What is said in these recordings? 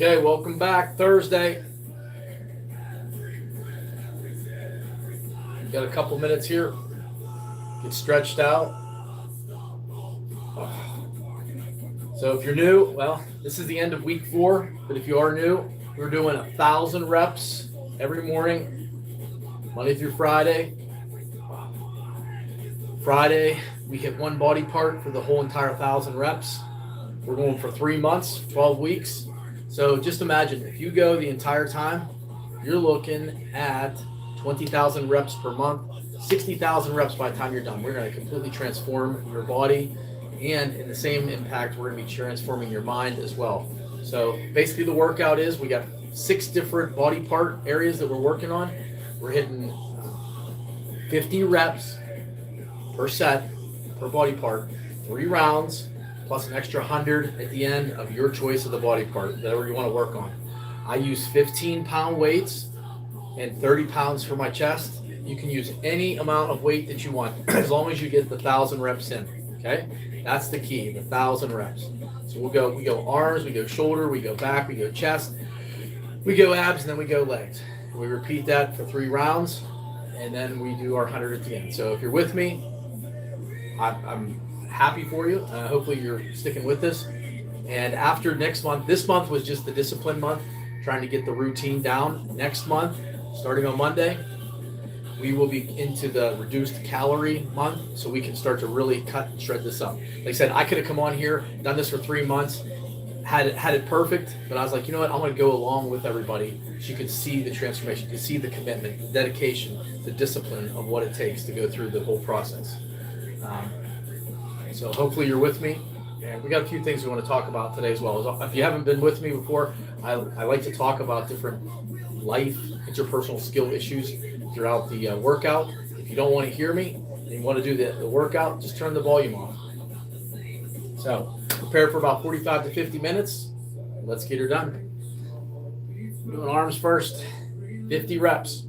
Okay, welcome back. Thursday. Got a couple minutes here. Get stretched out. So if you're new, well, this is the end of week 4. But if you are new, we're doing 1,000 reps every morning, Monday through Friday. Friday, we hit one body part for the whole entire 1,000 reps. We're going for 3 months, 12 weeks. So just imagine if you go the entire time, you're looking at 20,000 reps per month, 60,000 reps by the time you're done. We're going to completely transform your body, and in the same impact, we're going to be transforming your mind as well. So basically the workout is we got 6 different body part areas that we're working on. We're hitting 50 reps per set, per body part, 3 rounds, plus an extra 100 at the end of your choice of the body part, whatever you want to work on. I use 15-pound weights and 30 pounds for my chest. You can use any amount of weight that you want, as long as you get the 1,000 reps in, okay? That's the key, the 1,000 reps. So we go arms, we go shoulder, we go back, we go chest, we go abs, and then we go legs. We repeat that for 3 rounds, and then we do our 100 at the end. So if you're with me, I'm happy for you. Hopefully you're sticking with this. And after next month, this month was just the discipline month, trying to get the routine down. Next month, starting on Monday, we will be into the reduced calorie month, so we can start to really cut and shred this up. Like I said, I could have come on here, done this for 3 months, had it perfect, but I was like, you know what, I'm going to go along with everybody so you can see the transformation, you can see the commitment, the dedication, the discipline of what it takes to go through the whole process. So hopefully you're with me, and we got a few things we want to talk about today as well. If you haven't been with me before, I like to talk about different life, interpersonal skill issues throughout the workout. If you don't want to hear me and you want to do the workout, just turn the volume off. So prepare for about 45 to 50 minutes. Let's get her done. Doing arms first, 50 reps.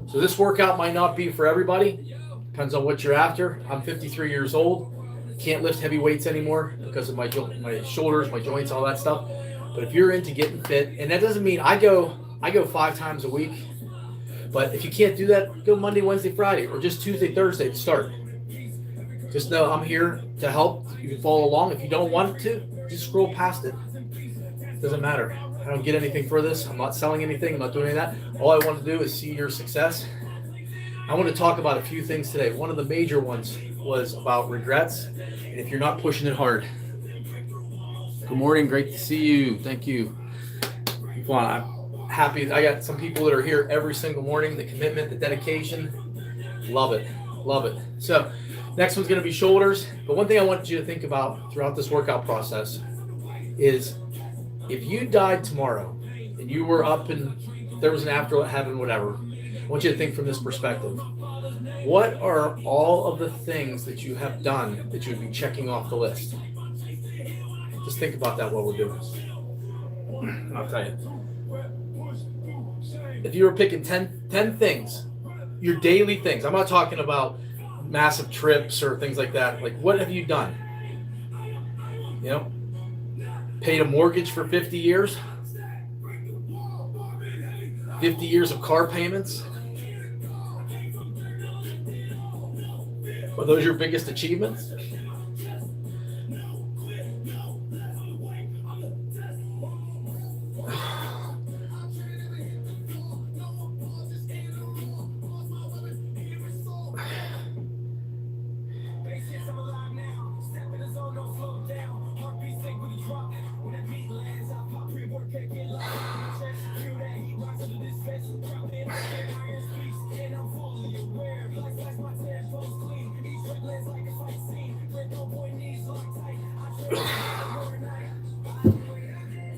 So this workout might not be for everybody. Depends on what you're after. I'm 53 years old. Can't lift heavy weights anymore because of my shoulders, my joints, all that stuff. But if you're into getting fit, and that doesn't mean I go 5 times a week. But if you can't do that, go Monday, Wednesday, Friday, or just Tuesday, Thursday to start. Just know I'm here to help. You can follow along. If you don't want to, just scroll past it. Doesn't matter. I don't get anything for this. I'm not selling anything. I'm not doing any of that. All I want to do is see your success. I want to talk about a few things today. One of the major ones was about regrets, and if you're not pushing it hard. Good morning. Great to see you. Thank you. I'm happy. I got some people that are here every single morning. The commitment, the dedication. Love it. Love it. So next one's going to be shoulders. But one thing I want you to think about throughout this workout process is, if you died tomorrow and you were up and there was an after heaven, whatever, I want you to think from this perspective. What are all of the things that you have done that you would be checking off the list? Just think about that while we're doing this. I'll tell you. If you were picking 10 things, your daily things, I'm not talking about massive trips or things like that. Like, what have you done? You know? Paid a mortgage for 50 years, 50 years of car payments, Are those your biggest achievements?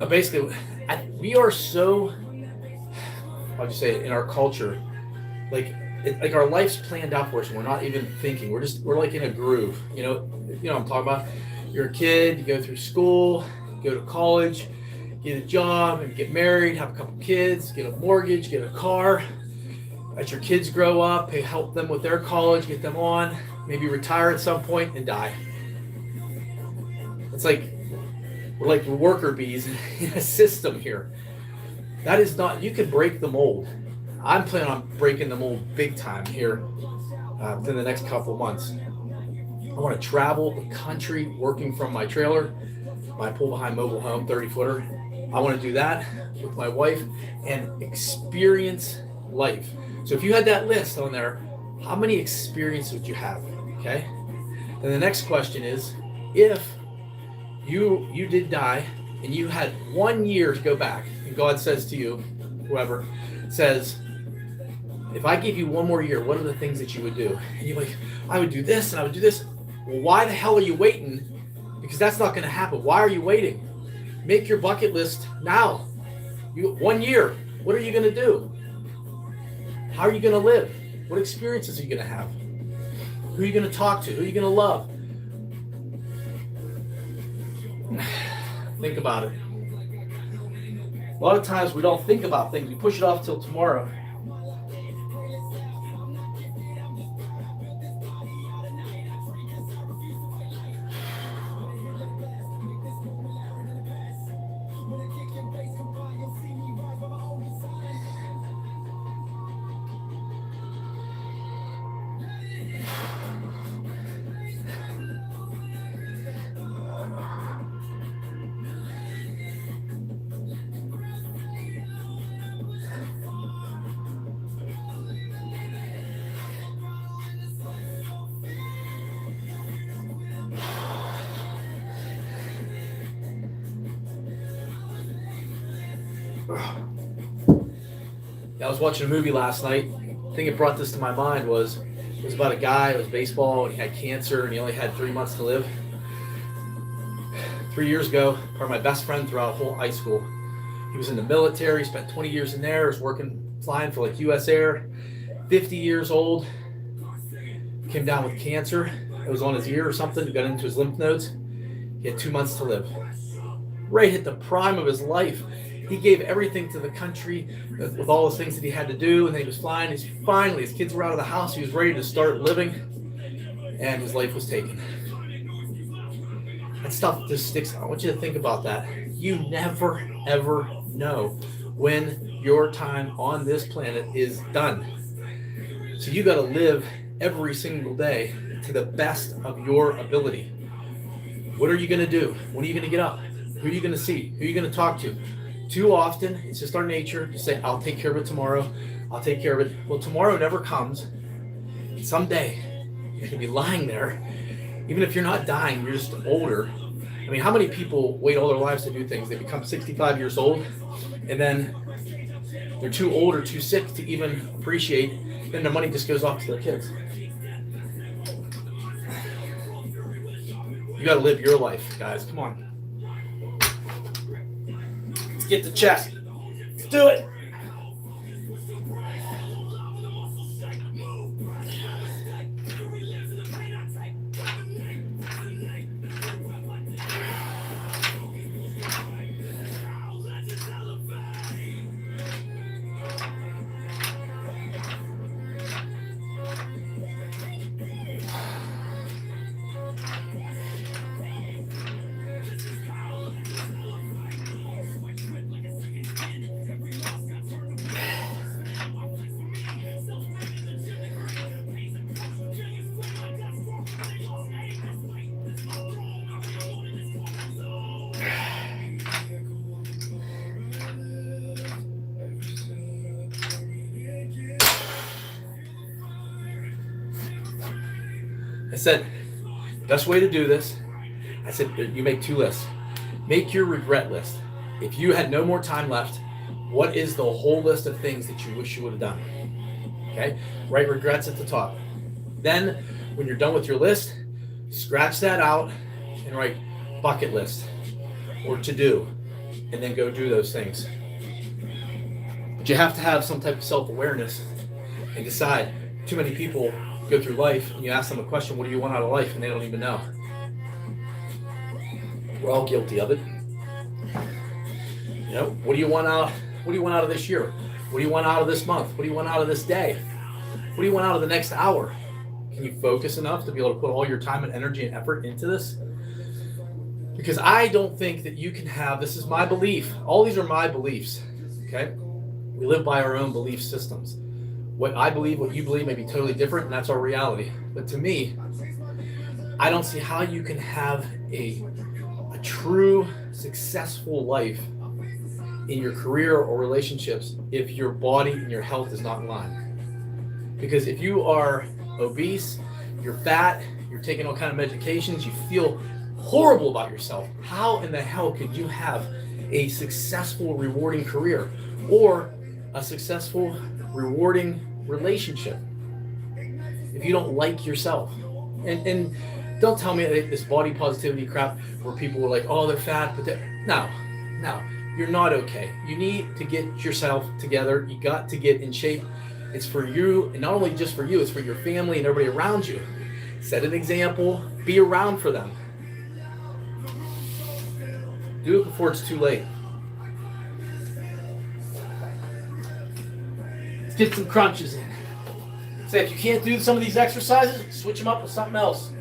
Basically, we are so, I'll just say it, in our culture, like our life's planned out for us and we're not even thinking. We're like in a groove. You know what I'm talking about? You're a kid, you go through school, go to college, get a job and get married, have a couple kids, get a mortgage, get a car. As your kids grow up, help them with their college, get them on, maybe retire at some point and die. It's like we're like worker bees in a system here. That is not, you can break the mold. I'm planning on breaking the mold big time here within the next couple of months. I want to travel the country working from my trailer, my pull behind mobile home, 30-footer. I want to do that with my wife and experience life. So if you had that list on there, how many experiences would you have? Okay. Then the next question is, if you did die and you had 1 year to go back, and God says to you, whoever says, if I give you 1 more year, what are the things that you would do? And you're like, I would do this and I would do this. Well, why the hell are you waiting? Because that's not going to happen. Why are you waiting? Make your bucket list now. 1 year. What are you going to do? How are you going to live? What experiences are you going to have? Who are you going to talk to? Who are you going to love? Think about it. A lot of times we don't think about things. We push it off till tomorrow. I was watching a movie last night. The thing that brought this to my mind it was about a guy, it was baseball, and he had cancer, and he only had 3 months to live. 3 years ago, part of my best friend throughout whole high school. He was in the military, spent 20 years in there, was flying for like US Air, 50 years old, came down with cancer. It was on his ear or something, it got into his lymph nodes. He had 2 months to live. Right at the prime of his life. He gave everything to the country with all the things that he had to do, and then he was flying. His kids were out of the house. He was ready to start living, and his life was taken. That stuff just sticks. I want you to think about that. You never, ever know when your time on this planet is done. So you got to live every single day to the best of your ability. What are you going to do? When are you going to get up? Who are you going to see? Who are you going to talk to? Too often, it's just our nature to say, I'll take care of it tomorrow. I'll take care of it. Well, tomorrow never comes. Someday, you're going to be lying there. Even if you're not dying, you're just older. I mean, how many people wait all their lives to do things? They become 65 years old, and then they're too old or too sick to even appreciate, then the money just goes off to their kids. You got to live your life, guys. Come on. Get the chest. Let's do it. I said, best way to do this, I said, you make 2 lists. Make your regret list. If you had no more time left, what is the whole list of things that you wish you would have done? Okay, write regrets at the top. Then, when you're done with your list, scratch that out and write bucket list or to do, and then go do those things. But you have to have some type of self-awareness and decide. Too many people go through life and you ask them a question, what do you want out of life? And they don't even know. We're all guilty of it. You know, what do you want out of this year? What do you want out of this month? What do you want out of this day? What do you want out of the next hour? Can you focus enough to be able to put all your time and energy and effort into this? Because I don't think that you can have, this is my belief. All these are my beliefs, okay? We live by our own belief systems. What I believe, what you believe may be totally different, and that's our reality. But to me, I don't see how you can have a true, successful life in your career or relationships if your body and your health is not in line. Because if you are obese, you're fat, you're taking all kind of medications, you feel horrible about yourself, how in the hell could you have a successful, rewarding career or a successful, rewarding relationship if you don't like yourself? And don't tell me this body positivity crap where people are like, oh, they're fat, but no, you're not okay. You need to get yourself together. You got to get in shape. It's for you, and not only just for you, it's for your family and everybody around you. Set an example, be around for them. Do it before it's too late. Let's get some crunches in. Say if you can't do some of these exercises, switch them up with something else.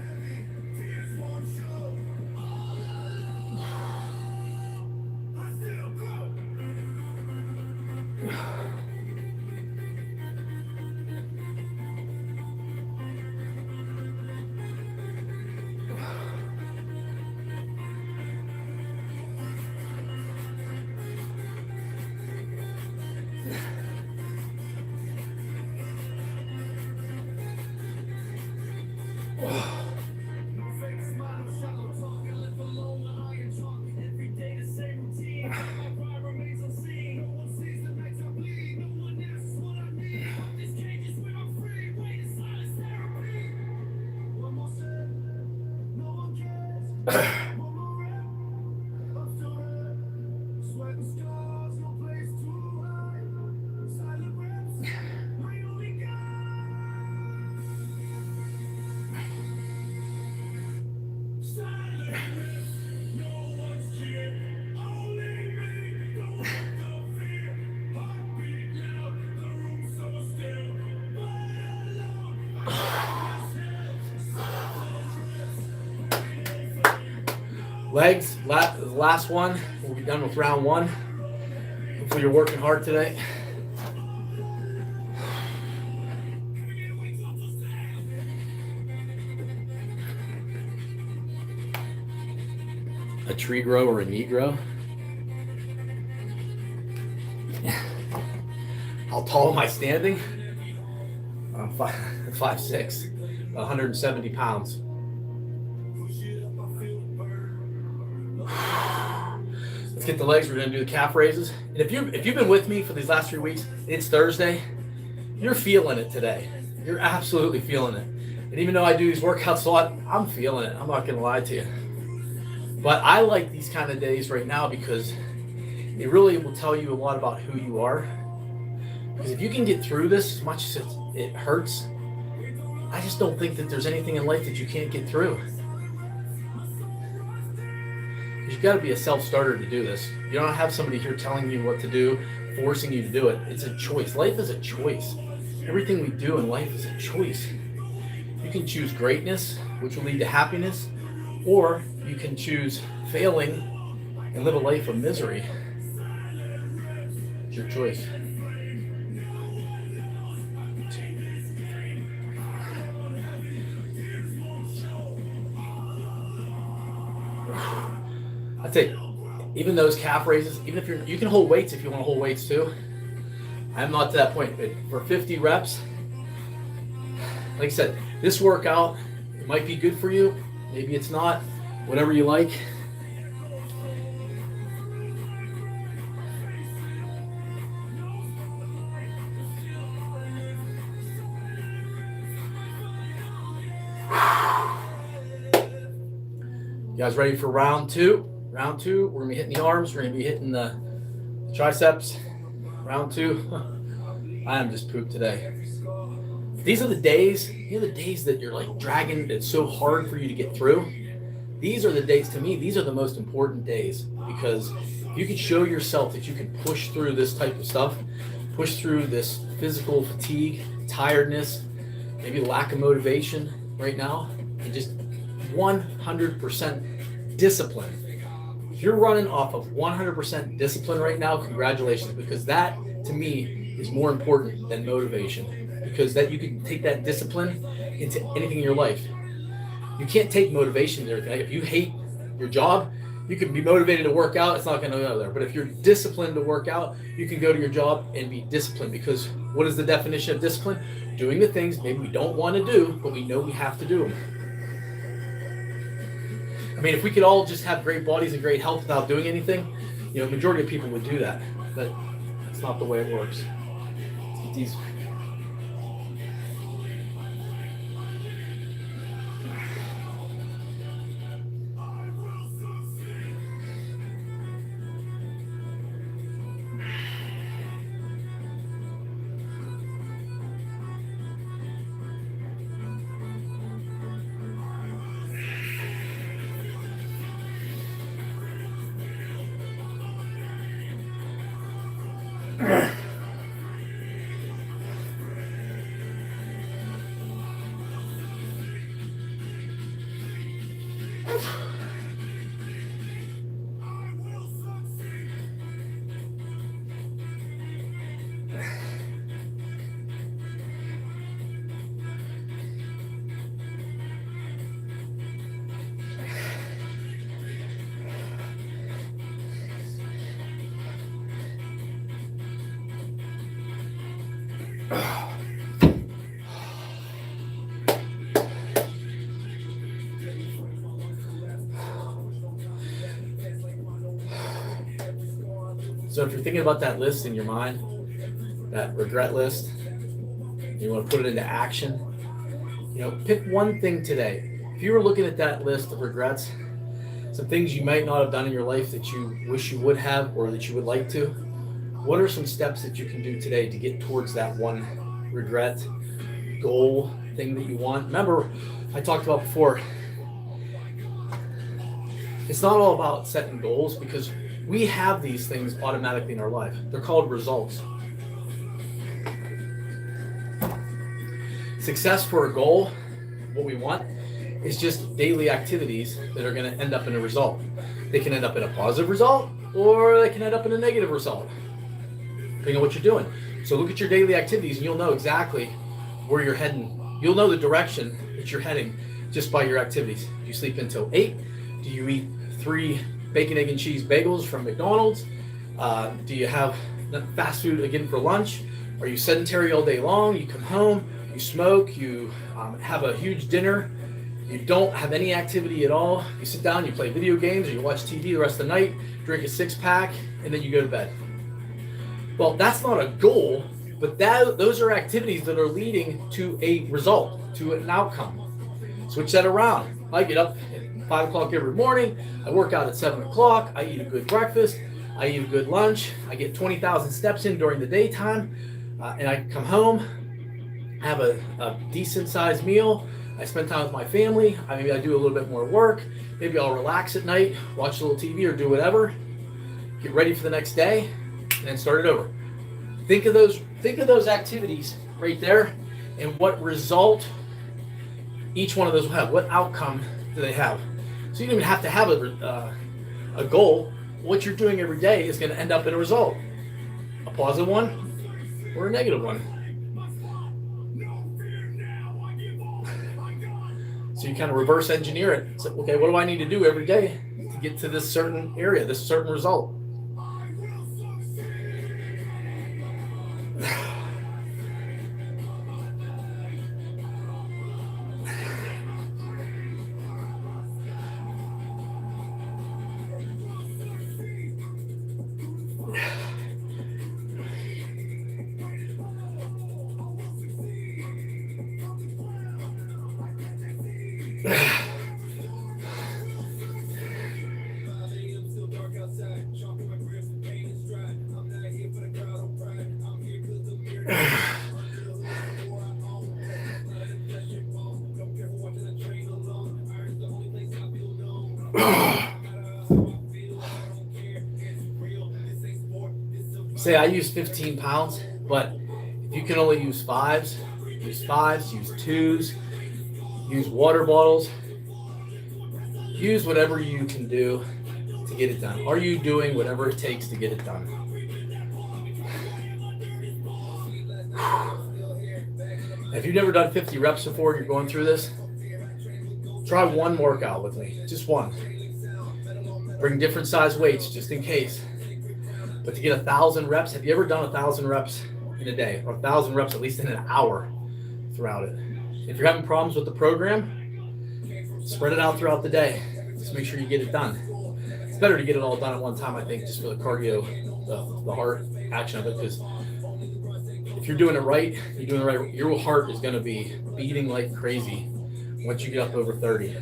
Legs, the last one. We'll be done with round 1. Hopefully you're working hard today. A tree grow or a knee grow. How tall am I standing? I'm 5'6", 170 pounds. Let's get the legs. We're going to do the calf raises. And if you've been with me for these last 3 weeks, it's Thursday. You're feeling it today. You're absolutely feeling it. And even though I do these workouts a lot, I'm feeling it. I'm not going to lie to you. But I like these kind of days right now because it really will tell you a lot about who you are. Because if you can get through this, as much as it hurts, I just don't think that there's anything in life that you can't get through. You've got to be a self-starter to do this. You don't have somebody here telling you what to do, forcing you to do it. It's a choice. Life is a choice. Everything we do in life is a choice. You can choose greatness, which will lead to happiness, or you can choose failing and live a life of misery. It's your choice. I think even those calf raises, even if you can hold weights if you want to hold weights too. I'm not to that point. For 50 reps, like I said, this workout, It might be good for you, maybe it's not, whatever you like. You guys ready for round two? Round two, we're gonna be hitting the arms, we're gonna be hitting the triceps. Round two. I am just pooped today. These are the days, that you're like dragging, it's so hard for you to get through. These are the days, to me, these are the most important days, because you can show yourself that you can push through this type of stuff, push through this physical fatigue, tiredness, maybe lack of motivation right now, and just 100% discipline. If you're running off of 100% discipline right now, congratulations, because that to me is more important than motivation, because that you can take that discipline into anything in your life. You can't take motivation there. If you hate your job, you can be motivated to work out, it's not going to go there. But if you're disciplined to work out, you can go to your job and be disciplined, because what is the definition of discipline? Doing the things maybe we don't want to do, but we know we have to do them. I mean, if we could all just have great bodies and great health without doing anything, majority of people would do that. But that's not the way it works. Let's get these. So if you're thinking about that list in your mind, that regret list, you want to put it into action, pick one thing today. If you were looking at that list of regrets, some things you might not have done in your life that you wish you would have or that you would like to, what are some steps that you can do today to get towards that one regret, goal, thing that you want? Remember, I talked about before, it's not all about setting goals, because we have these things automatically in our life. They're called results. Success for a goal, what we want, is just daily activities that are going to end up in a result. They can end up in a positive result, or they can end up in a negative result, depending on what you're doing. So look at your daily activities and you'll know exactly where you're heading. You'll know the direction that you're heading just by your activities. Do you sleep until 8? Do you eat 3 bacon, egg, and cheese bagels from McDonald's? Do you have fast food again for lunch? Are you sedentary all day long? You come home, you smoke, you have a huge dinner, you don't have any activity at all. You sit down, you play video games, or you watch TV the rest of the night, drink a 6-pack, and then you go to bed. Well, that's not a goal, but those are activities that are leading to a result, to an outcome. Switch that around. I get up at 5 o'clock every morning, I work out at 7 o'clock, I eat a good breakfast, I eat a good lunch, I get 20,000 steps in during the daytime, and I come home, have a decent sized meal, I spend time with my family, maybe I do a little bit more work, maybe I'll relax at night, watch a little TV or do whatever, get ready for the next day, and then start it over. Think of those activities right there, and what result each one of those will have. What outcome do they have? So you don't even have to have a goal. What you're doing every day is going to end up in a result, a positive one or a negative one. So you kind of reverse engineer it. So, okay, what do I need to do every day to get to this certain area, this certain result? Say I use 15 pounds, but if you can only use fives, use twos, use water bottles, use whatever you can do to get it done. Are you doing whatever it takes to get it done? If you've never done 50 reps before and you're going through this, try one workout with me, just one. Bring different size weights just in case. But to get 1,000 reps, have you ever done 1,000 reps in a day, or 1,000 reps at least in an hour throughout it? If you're having problems with the program, spread it out throughout the day. Just make sure you get it done. It's better to get it all done at one time, I think, just for the cardio, the heart action of it. Because if you're doing it right, your heart is going to be beating like crazy once you get up over 30.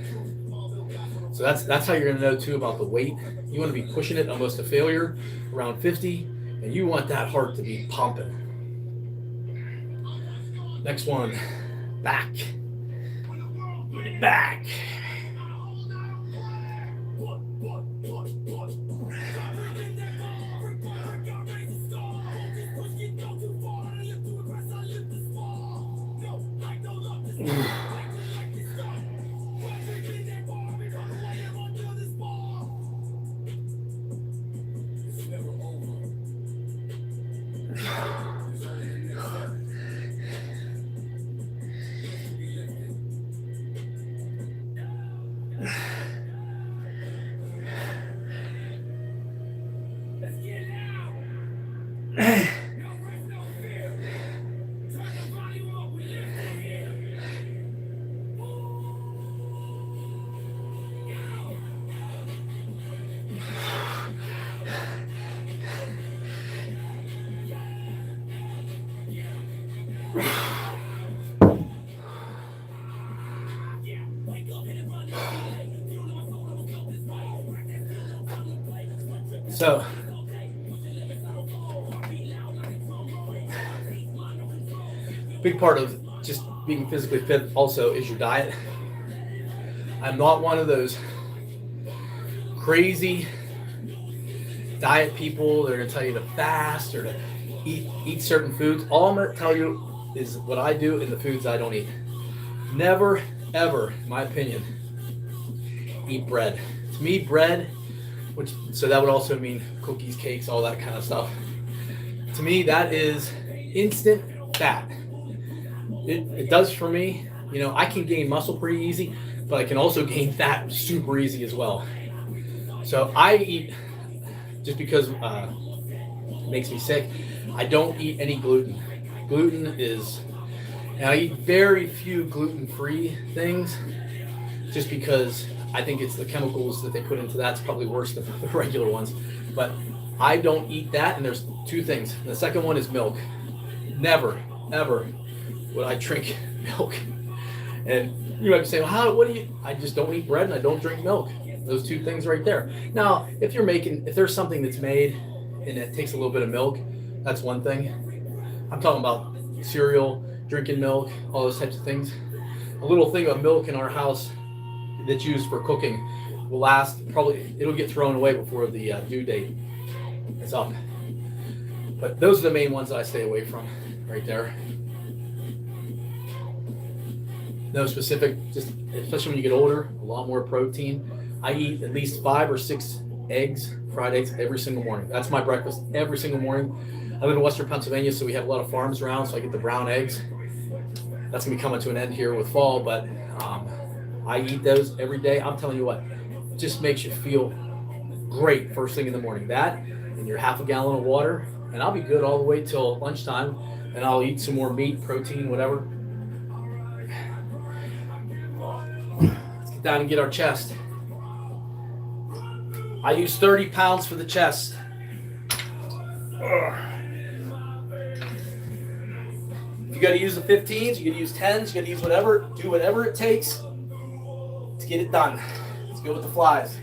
So that's how you're going to know too about the weight. You want to be pushing it almost to failure around 50, and you want that heart to be pumping. Next one, back. Back. So, big part of just being physically fit also is your diet. I'm not one of those crazy diet people that are going to tell you to fast or to eat certain foods. All I'm going to tell you is what I do and the foods I don't eat. Never, ever, in my opinion, eat bread. To me, bread, so that would also mean cookies, cakes, all that kind of stuff. To me, that is instant fat. It does for me. You know, I can gain muscle pretty easy, but I can also gain fat super easy as well. So I eat, just because it makes me sick, I don't eat any gluten. Gluten is, and I eat very few gluten-free things just because I think it's the chemicals that they put into that's probably worse than the regular ones. But I don't eat that, and there's two things. The second one is milk. Never, ever would I drink milk. And you might be saying, well, what do you, I just don't eat bread and I don't drink milk. Those two things right there. Now, if there's something that's made and it takes a little bit of milk, that's one thing. I'm talking about cereal, drinking milk, all those types of things. A little thing of milk in our house that's used for cooking will last, it'll get thrown away before the due date is up. But those are the main ones that I stay away from right there. No specific, just especially when you get older, a lot more protein. I eat at least 5 or 6 eggs, fried eggs, every single morning. That's my breakfast every single morning. I live in Western Pennsylvania, so we have a lot of farms around, so I get the brown eggs. That's going to be coming to an end here with fall, but I eat those every day. I'm telling you what, it just makes you feel great first thing in the morning. That and your half a gallon of water, and I'll be good all the way till lunchtime, and I'll eat some more meat, protein, whatever. Let's get down and get our chest. I use 30 pounds for the chest. You got to use the 15s, you got to use 10s, you got to use whatever, do whatever it takes get it done. Let's go with the flies.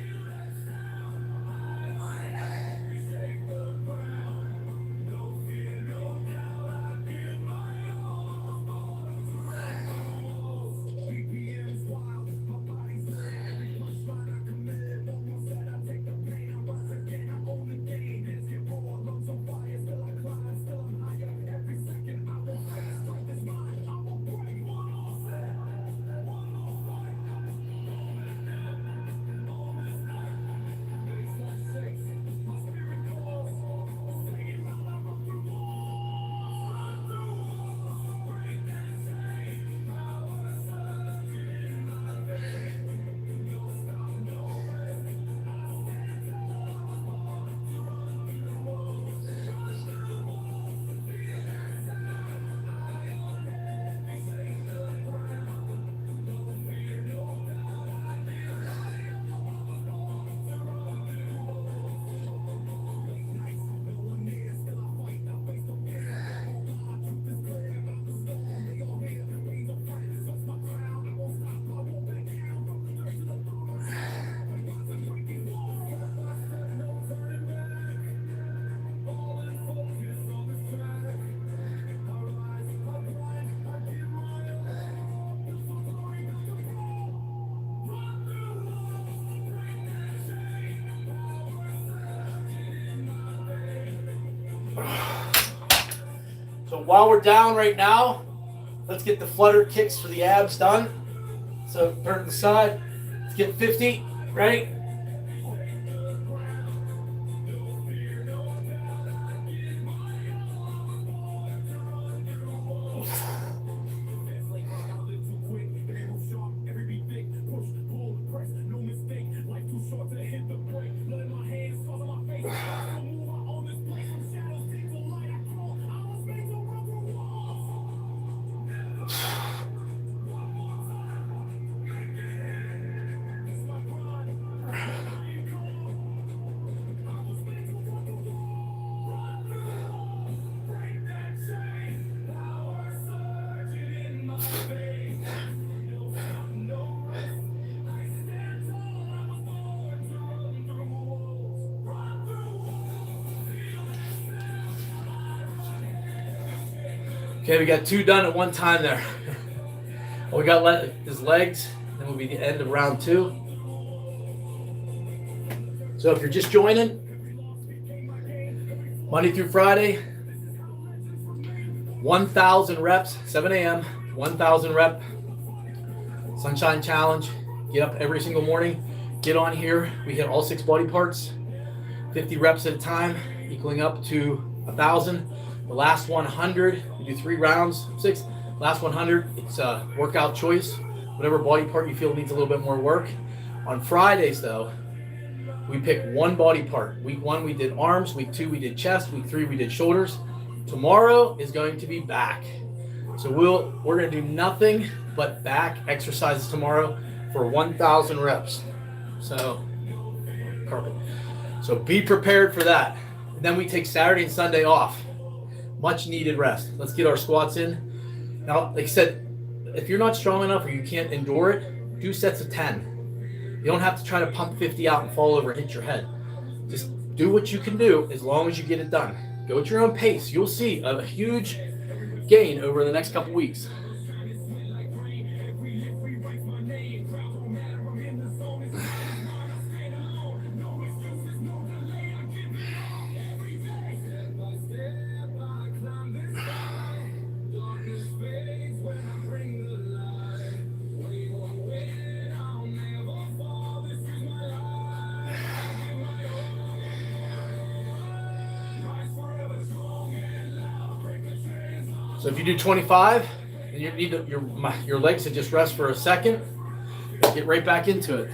So while we're down right now, let's get the flutter kicks for the abs done. So turn to the side. Let's get 50. Ready? Okay, we got 2 done at one time there. We got his legs, then will be the end of round 2. So if you're just joining, Monday through Friday, 1,000 reps, 7 a.m., 1,000 rep sunshine challenge. Get up every single morning, get on here. We hit all 6 body parts, 50 reps at a time, equaling up to 1,000. The last 100, we do 3 rounds, 6. Last 100, it's a workout choice. Whatever body part you feel needs a little bit more work. On Fridays, though, we pick one body part. Week 1, we did arms. Week 2, we did chest. Week 3, we did shoulders. Tomorrow is going to be back. So we're going to do nothing but back exercises tomorrow for 1,000 reps. So, perfect. So be prepared for that. And then we take Saturday and Sunday off. Much needed rest. Let's get our squats in. Now, like I said, if you're not strong enough or you can't endure it, do sets of 10. You don't have to try to pump 50 out and fall over and hit your head. Just do what you can do as long as you get it done. Go at your own pace. You'll see a huge gain over the next couple weeks. So if you do 25, and you need your legs to just rest for a second, get right back into it.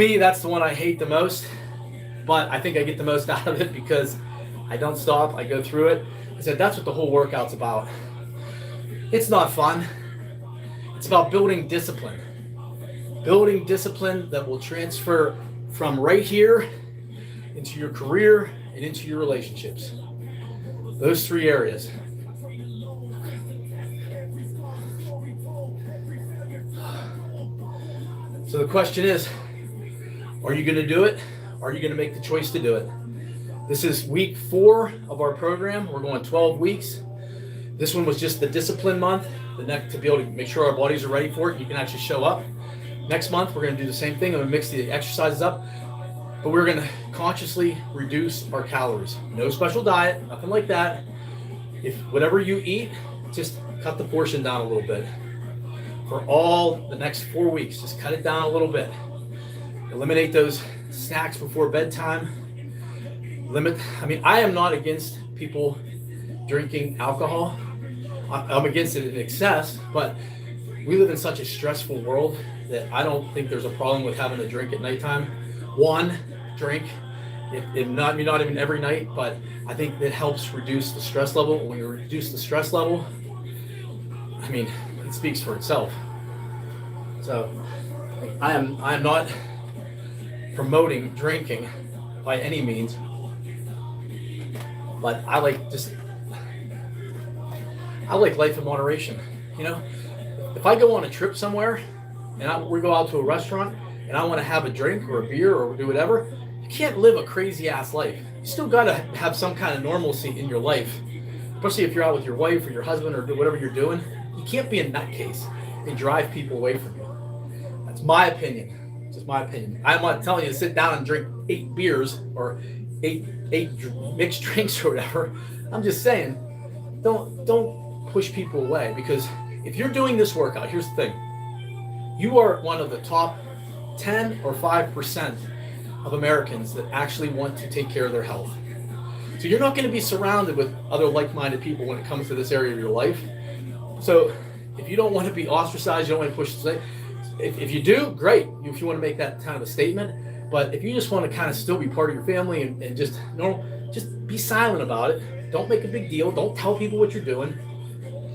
me, that's the one I hate the most, but I think I get the most out of it because I don't stop. I go through it. I said that's what the whole workout's about. It's not fun. It's about building discipline. Building discipline that will transfer from right here into your career and into your relationships. Those 3 areas. So the question is, are you going to do it? Are you going to make the choice to do it? This is week 4 of our program. We're going 12 weeks. This one was just the discipline month. The next, to be able to make sure our bodies are ready for it, you can actually show up. Next month, we're going to do the same thing. I'm going to mix the exercises up, but we're going to consciously reduce our calories. No special diet, nothing like that. If whatever you eat, just cut the portion down a little bit. For all the next 4 weeks, just cut it down a little bit. Eliminate those snacks before bedtime. I am not against people drinking alcohol. I'm against it in excess, but we live in such a stressful world that I don't think there's a problem with having a drink at nighttime. One drink, if not even every night, but I think it helps reduce the stress level. When you reduce the stress level, it speaks for itself. So I am not promoting drinking by any means, but I like life in moderation. If I go on a trip somewhere and we go out to a restaurant and I want to have a drink or a beer or do whatever, you can't live a crazy ass life. You still got to have some kind of normalcy in your life, especially if you're out with your wife or your husband or whatever you're doing. You can't be a nutcase and drive people away from you. That's my opinion. It's just my opinion. I'm not telling you to sit down and drink 8 beers or eight mixed drinks or whatever. I'm just saying, don't push people away, because if you're doing this workout, here's the thing. You are one of the top 10 or 5% of Americans that actually want to take care of their health. So you're not going to be surrounded with other like-minded people when it comes to this area of your life. So if you don't want to be ostracized, you don't want to push the if you do, great. If you want to make that kind of a statement. But if you just want to kind of still be part of your family and just be silent about it. Don't make a big deal. Don't tell people what you're doing.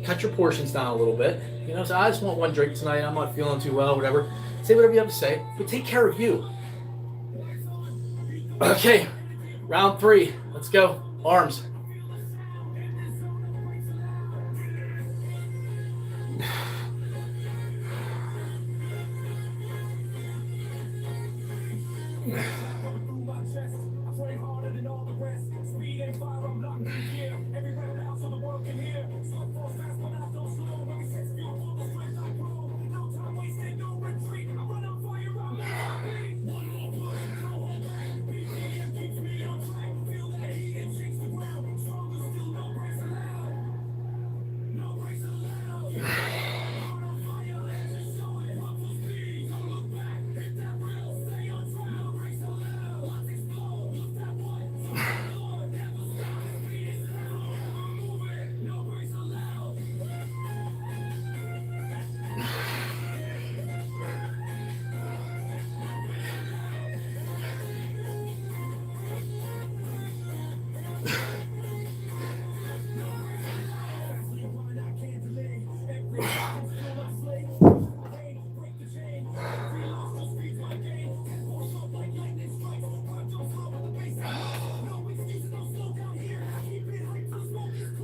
Cut your portions down a little bit. So I just want 1 drink tonight. I'm not feeling too well, whatever. Say whatever you have to say, but take care of you. Okay, round 3. Let's go. Arms.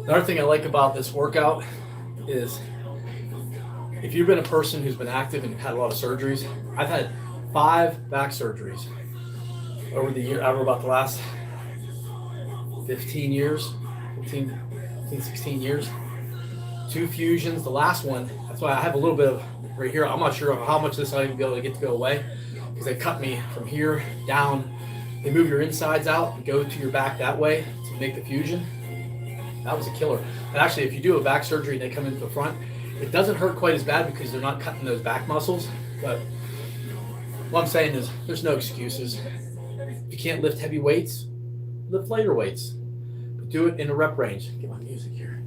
Another thing I like about this workout is if you've been a person who's been active and had a lot of surgeries, I've had 5 back surgeries over about the last 15 years, 16 years. 2 fusions, the last one, that's why I have a little bit of right here. I'm not sure of how much of this I'm going to be able to get to go away, because they cut me from here down. They move your insides out and go to your back that way to make the fusion. That was a killer. And actually, if you do a back surgery and they come into the front, it doesn't hurt quite as bad because they're not cutting those back muscles. But what I'm saying is there's no excuses. If you can't lift heavy weights, lift lighter weights. But do it in a rep range. Get my music here.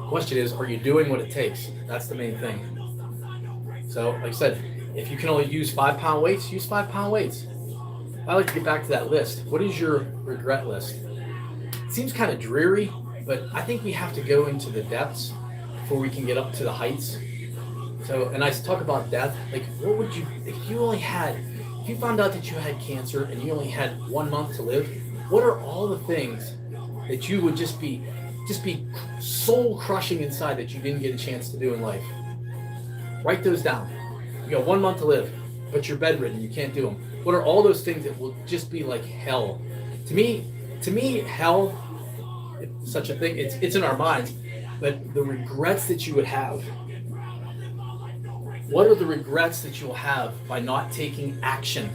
Question is, are you doing what it takes? That's the main thing. So, like I said, if you can only use 5-pound weights, use 5-pound weights. I like to get back to that list. What is your regret list? It seems kind of dreary, but I think we have to go into the depths before we can get up to the heights. So, and I talk about death. Like, what would you, if you found out that you had cancer and you only had 1 month to live, what are all the things that you would just be soul crushing inside that you didn't get a chance to do in life? Write those down. You got 1 month to live, but you're bedridden, you can't do them. What are all those things that will just be like hell? To me, hell, it's such a thing. It's in our minds, but the regrets that you would have. What are the regrets that you'll have by not taking action?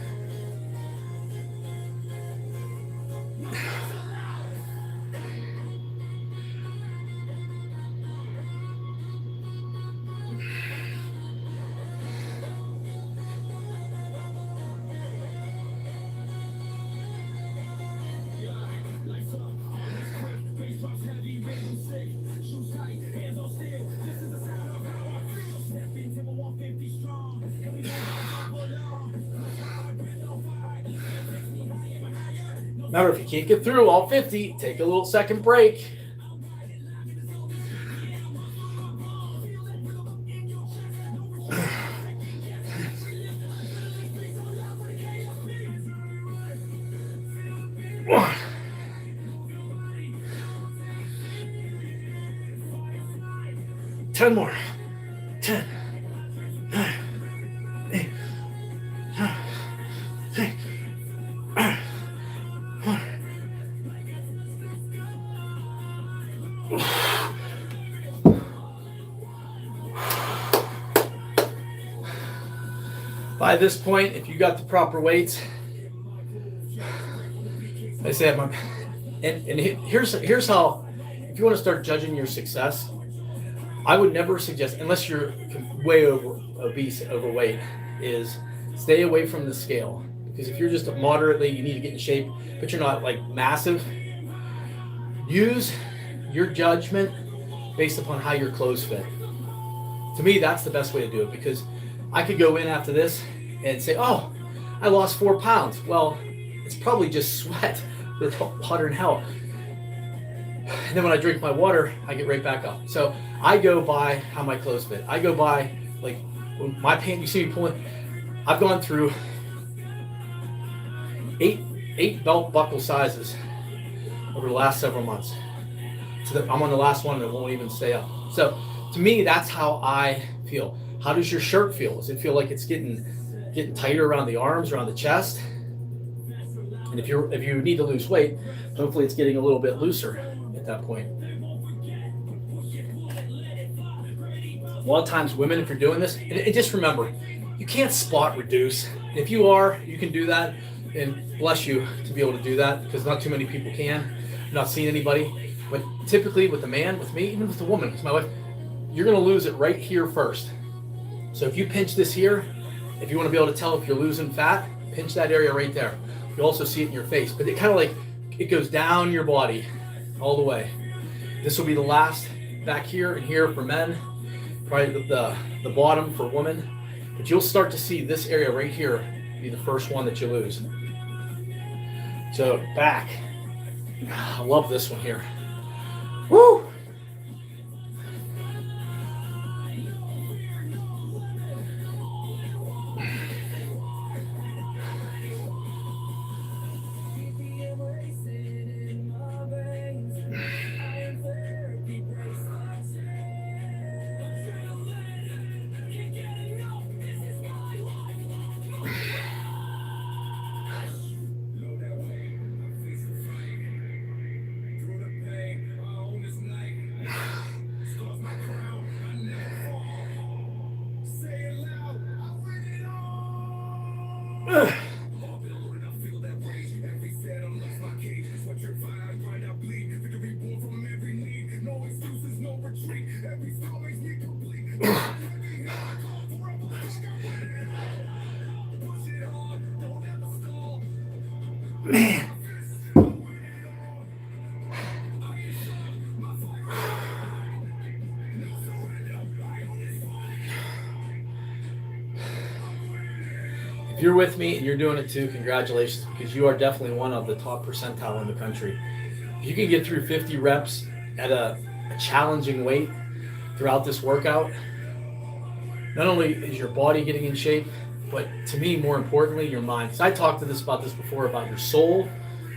Remember, if you can't get through all 50, take a little second break. One. 10 more. 10. 9. 8. 7. 6. By this point, if you got the proper weights, I say, here's how, if you want to start judging your success, I would never suggest, unless you're way obese, overweight, is stay away from the scale. Because if you're just moderately, you need to get in shape, but you're not like massive, use your judgment based upon how your clothes fit. To me, that's the best way to do it, because I could go in after this and say, oh, I lost 4 pounds. Well, it's probably just sweat. It's hotter than hell. And then when I drink my water, I get right back up. So I go by how my clothes fit. I go by, like, when my pants, you see me pulling, I've gone through eight belt buckle sizes over the last several months. So I'm on the last one that won't even stay up. So to me, that's how I feel. How does your shirt feel? Does it feel like it's getting tighter around the arms, around the chest? And if you need to lose weight, hopefully it's getting a little bit looser at that point. A lot of times women, if you're doing this, and just remember, you can't spot reduce. If you are, you can do that, and bless you to be able to do that, because not too many people can. I've not seen anybody. But typically with a man, with me, even with a woman, with my wife, you're going to lose it right here first. So if you pinch this here, if you want to be able to tell if you're losing fat, pinch that area right there. You also see it in your face, but it kind of like, it goes down your body all the way. This will be the last back here and here for men, probably the bottom for women, but you'll start to see this area right here be the first one that you lose. So back, I love this one here. Woo! Man. If you're with me and you're doing it too, congratulations, because you are definitely one of the top percentile in the country. If you can get through 50 reps at a challenging weight throughout this workout, not only is your body getting in shape, but to me, more importantly, your mind. Because I talked about this before, about your soul,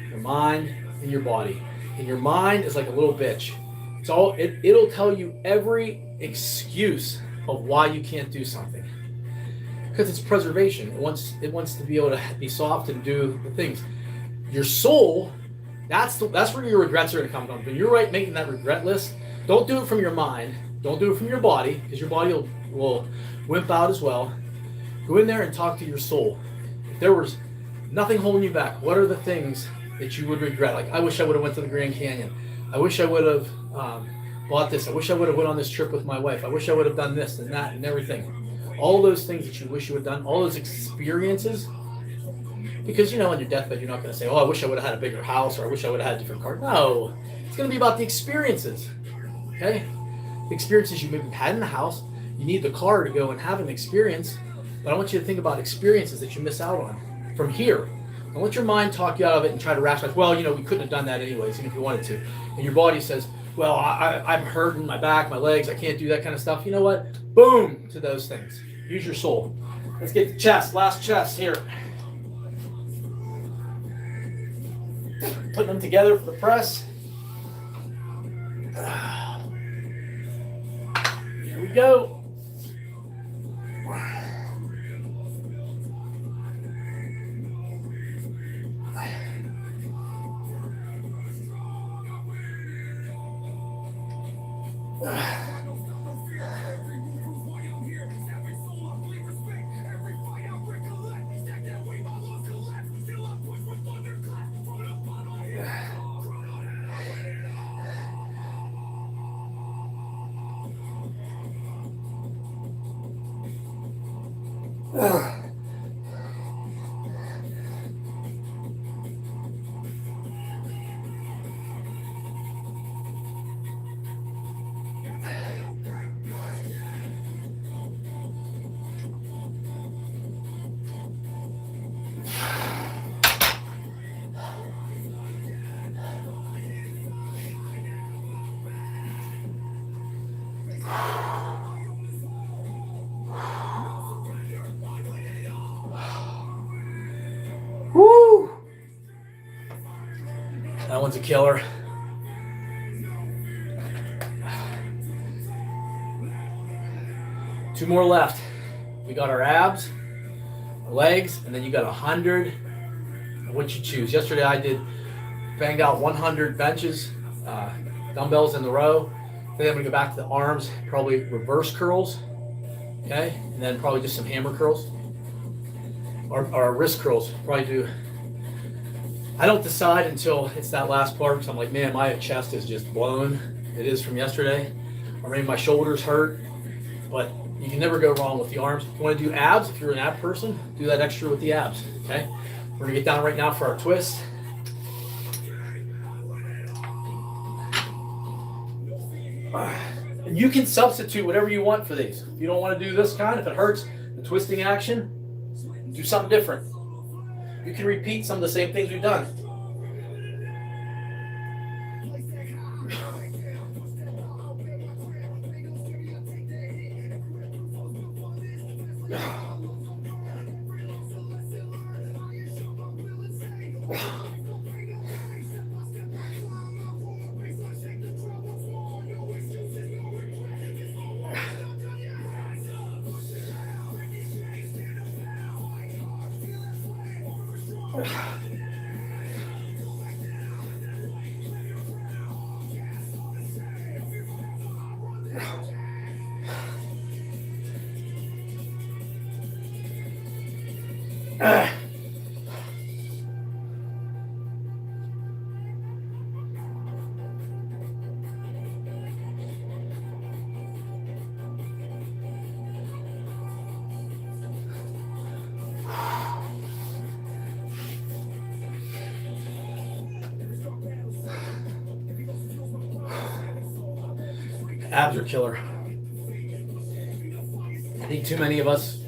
your mind, and your body. And your mind is like a little bitch. It'll tell you every excuse of why you can't do something. Because it's preservation. It wants to be able to be soft and do the things. Your soul, that's where your regrets are going to come from. When you're making that regret list, don't do it from your mind. Don't do it from your body, because your body will wimp out as well. Go in there and talk to your soul. If there was nothing holding you back, what are the things that you would regret? Like, I wish I would have went to the Grand Canyon. I wish I would have bought this. I wish I would have went on this trip with my wife. I wish I would have done this and that and everything. All those things that you wish you had done, all those experiences. Because, on your deathbed, you're not going to say, oh, I wish I would have had a bigger house, or I wish I would have had a different car. No, it's going to be about the experiences. Okay? The experiences you maybe had in the house. You need the car to go and have an experience. But I want you to think about experiences that you miss out on from here. Don't let your mind talk you out of it and try to rationalize, well, we couldn't have done that anyways, even if you wanted to. And your body says, well, I'm hurting my back, my legs, I can't do that kind of stuff. You know what? Boom to those things. Use your soul. Let's get the chest, last chest here. Putting them together for the press. Here we go. Woo! That one's a killer. Two more left. We got our abs, our legs, and then you got 100. What you choose. Yesterday I banged out 100 benches, dumbbells in the row. Today I'm gonna go back to the arms, probably reverse curls, okay, and then probably just some hammer curls. Or wrist curls, probably do. I don't decide until it's that last part, because I'm like, man, my chest is just blown. It is from yesterday. Or maybe my shoulders hurt. But you can never go wrong with the arms. If you want to do abs, if you're an ab person, do that extra with the abs, okay? We're gonna get down right now for our twist. And you can substitute whatever you want for these. If you don't want to do this kind, if it hurts, the twisting action, do something different. You can repeat some of the same things we've done. Abs are killer. I think too many of us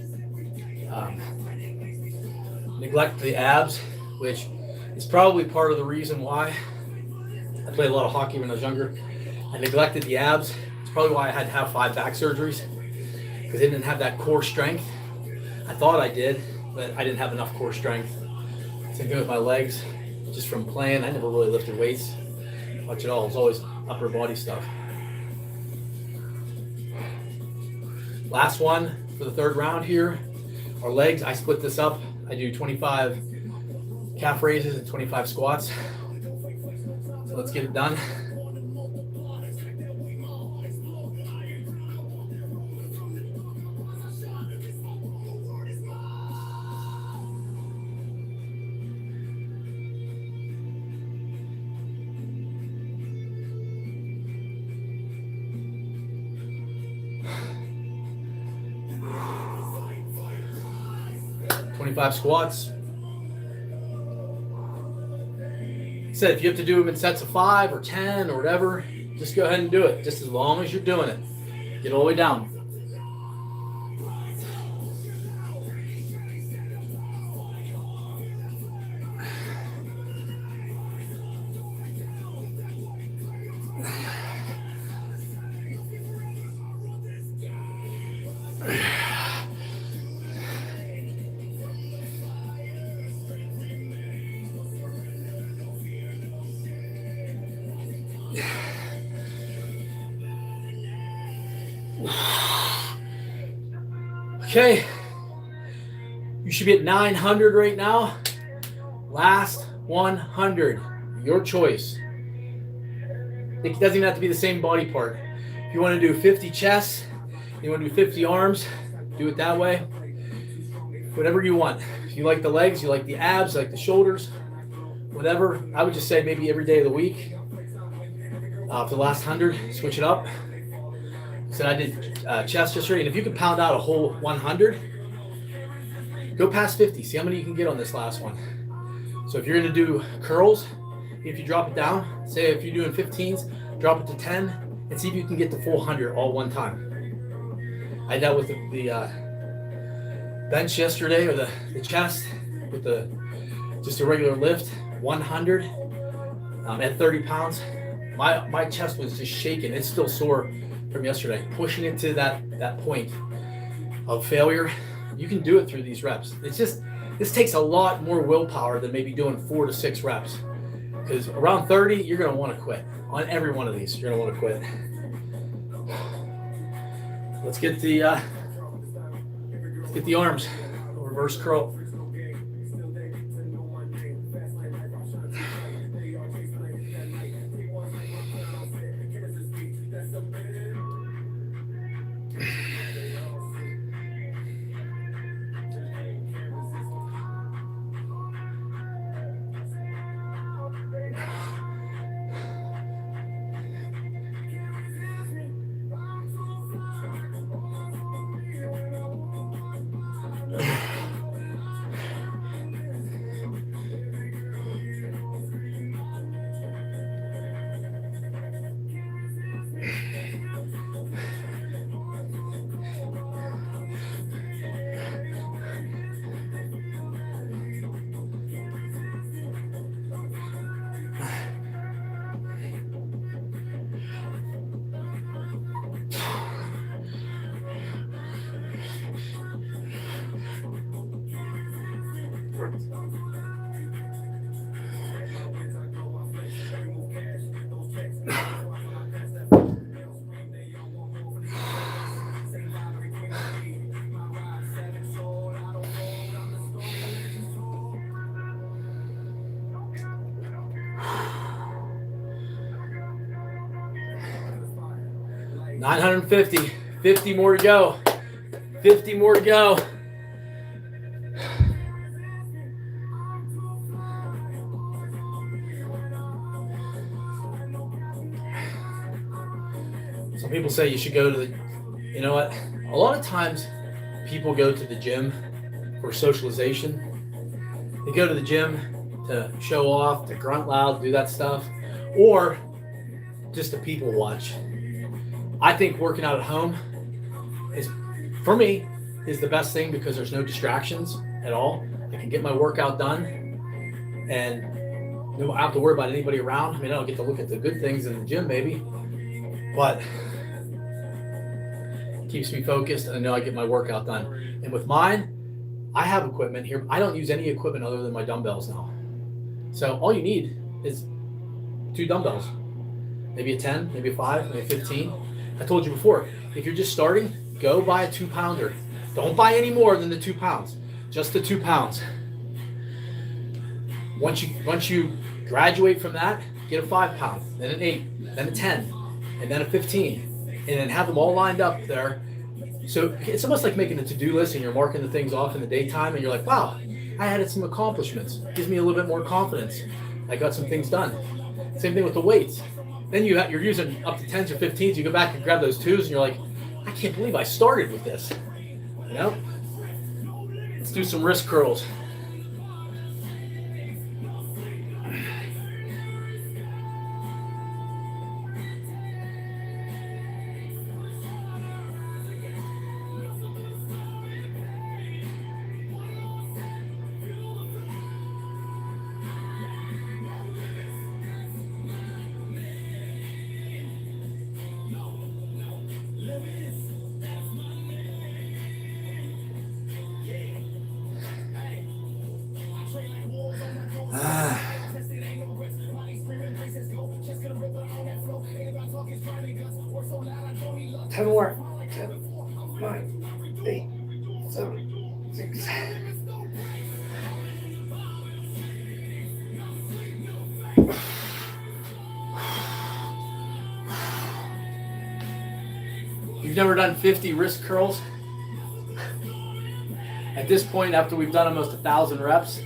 neglect the abs, which is probably part of the reason why I played a lot of hockey when I was younger. I neglected the abs. It's probably why I had to have 5 back surgeries, because I didn't have that core strength. I thought I did, but I didn't have enough core strength. Same thing with my legs. Just from playing, I never really lifted weights much at all. It was always upper body stuff. Last one for the third round here. Our legs, I split this up. I do 25 calf raises and 25 squats. So let's get it done. Five squats. Said if you have to do them in sets of 5 or 10 or whatever, just go ahead and do it. Just as long as you're doing it. Get all the way down. Okay, you should be at 900 right now. Last 100, your choice. It doesn't even have to be the same body part. If you want to do 50 chests, you want to do 50 arms, do it that way. Whatever you want. If you like the legs, you like the abs, you like the shoulders, whatever. I would just say maybe every day of the week. For the last 100, switch it up. So I did chest yesterday, and if you can pound out a whole 100, go past 50. See how many you can get on this last one. So if you're going to do curls, if you drop it down, say if you're doing 15s, drop it to 10, and see if you can get the full 100 all one time. I dealt with the bench yesterday, or the chest, with just a regular lift, 100 at 30 pounds. My chest was just shaking. It's still sore from yesterday. Pushing it to that point of failure. You can do it through these reps. This takes a lot more willpower than maybe doing 4 to 6 reps. Because around 30, you're going to want to quit. On every one of these, you're going to want to quit. Let's get the arms. Reverse curl. $950, 50 more to go, 50 more to go. Some people say you should go to you know what? A lot of times people go to the gym for socialization. They go to the gym to show off, to grunt loud, do that stuff, or just to people watch. I think working out at home is, for me, is the best thing because there's no distractions at all. I can get my workout done, and I don't have to worry about anybody around. I mean, I don't get to look at the good things in the gym maybe, but it keeps me focused, and I know I get my workout done. And with mine, I have equipment here. I don't use any equipment other than my dumbbells now. So all you need is 2 dumbbells, maybe a 10, maybe a 5, maybe a 15. I told you before, if you're just starting, go buy a 2-pounder. Don't buy any more than the 2 pounds, just the 2 pounds. Once you graduate from that, get a 5-pound, then an 8, then a 10, and then a 15, and then have them all lined up there. So it's almost like making a to-do list, and you're marking the things off in the daytime, and you're like, wow, I added some accomplishments. Gives me a little bit more confidence. I got some things done. Same thing with the weights. Then you're using up to 10s or 15s. You go back and grab those 2s, and you're like, I can't believe I started with this. You know? Let's do some wrist curls. Ten more. 10, 9, 8, 7, 6. You've never done 50 wrist curls? At this point, after we've done almost 1,000 reps,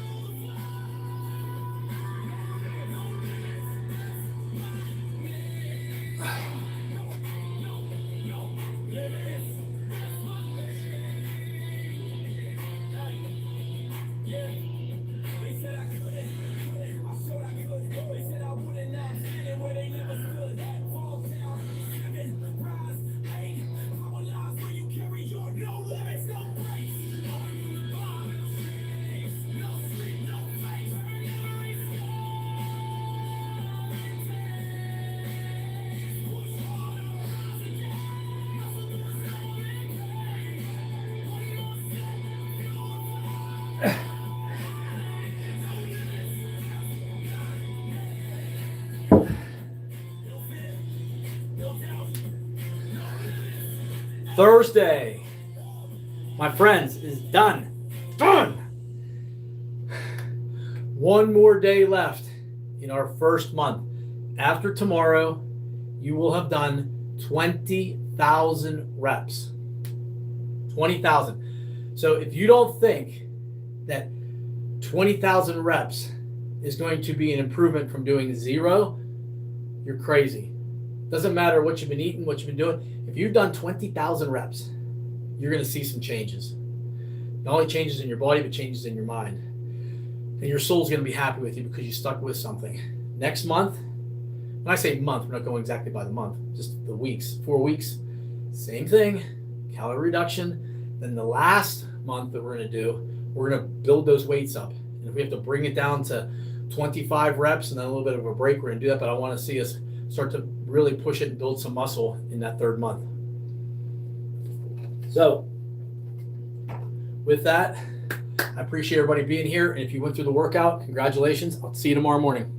Thursday, my friends, is done. Done! One more day left in our first month. After tomorrow, you will have done 20,000 reps. 20,000. So if you don't think that 20,000 reps is going to be an improvement from doing 0, you're crazy. Doesn't matter what you've been eating, what you've been doing. If you've done 20,000 reps, you're going to see some changes. Not only changes in your body, but changes in your mind. And your soul's going to be happy with you because you stuck with something. Next month, when I say month, we're not going exactly by the month, just the weeks, 4 weeks, same thing, calorie reduction. Then the last month that we're going to do, we're going to build those weights up. And if we have to bring it down to 25 reps and then a little bit of a break, we're going to do that. But I want to see us start to really push it and build some muscle in that 3rd month. So with that, I appreciate everybody being here. And if you went through the workout, congratulations. I'll see you tomorrow morning.